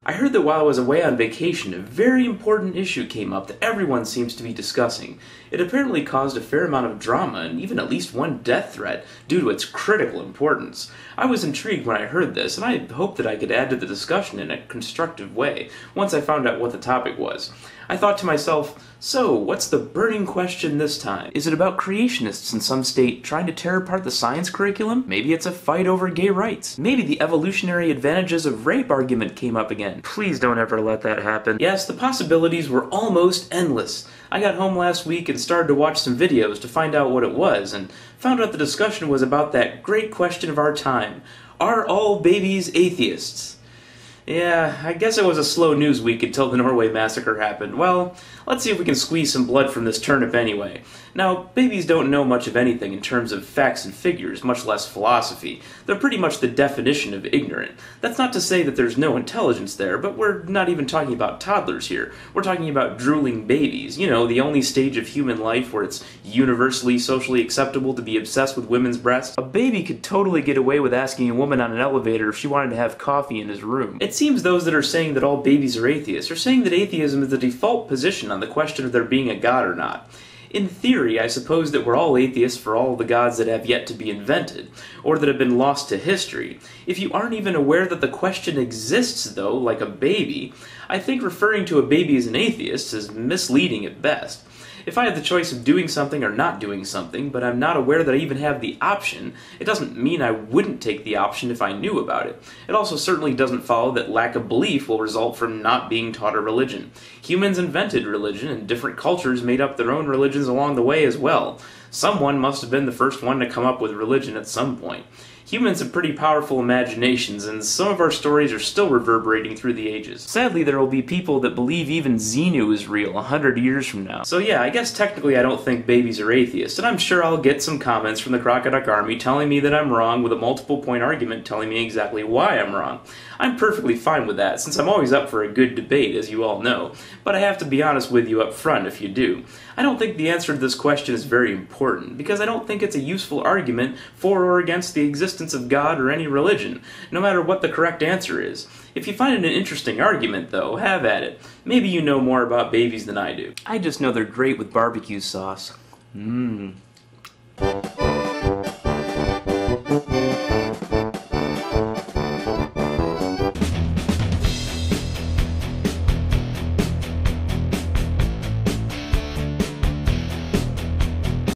I heard that while I was away on vacation, a very important issue came up that everyone seems to be discussing. It apparently caused a fair amount of drama and even at least one death threat due to its critical importance. I was intrigued when I heard this, and I hoped that I could add to the discussion in a constructive way once I found out what the topic was. I thought to myself, so, what's the burning question this time? Is it about creationists in some state trying to tear apart the science curriculum? Maybe it's a fight over gay rights. Maybe the evolutionary advantages of rape argument came up again. Please don't ever let that happen. Yes, the possibilities were almost endless. I got home last week and started to watch some videos to find out what it was, and found out the discussion was about that great question of our time. Are all babies atheists? Yeah, I guess it was a slow news week until the Norway massacre happened. Well, let's see if we can squeeze some blood from this turnip anyway. Now, babies don't know much of anything in terms of facts and figures, much less philosophy. They're pretty much the definition of ignorant. That's not to say that there's no intelligence there, but we're not even talking about toddlers here. We're talking about drooling babies. You know, the only stage of human life where it's universally socially acceptable to be obsessed with women's breasts. A baby could totally get away with asking a woman on an elevator if she wanted to have coffee in his room. It seems those that are saying that all babies are atheists are saying that atheism is the default position on the question of there being a god or not. In theory, I suppose that we're all atheists for all the gods that have yet to be invented, or that have been lost to history. If you aren't even aware that the question exists, though, like a baby, I think referring to a baby as an atheist is misleading at best. If I have the choice of doing something or not doing something, but I'm not aware that I even have the option, it doesn't mean I wouldn't take the option if I knew about it. It also certainly doesn't follow that lack of belief will result from not being taught a religion. Humans invented religion, and different cultures made up their own religions along the way as well. Someone must have been the first one to come up with religion at some point. Humans have pretty powerful imaginations, and some of our stories are still reverberating through the ages. Sadly, there will be people that believe even Xenu is real 100 years from now. So yeah, I guess technically I don't think babies are atheists, and I'm sure I'll get some comments from the Crocoduck Army telling me that I'm wrong with a multiple point argument telling me exactly why I'm wrong. I'm perfectly fine with that, since I'm always up for a good debate, as you all know, but I have to be honest with you up front if you do. I don't think the answer to this question is very important, because I don't think it's a useful argument for or against the existence of God or any religion, no matter what the correct answer is. If you find it an interesting argument, though, have at it. Maybe you know more about babies than I do. I just know they're great with barbecue sauce. Mmm.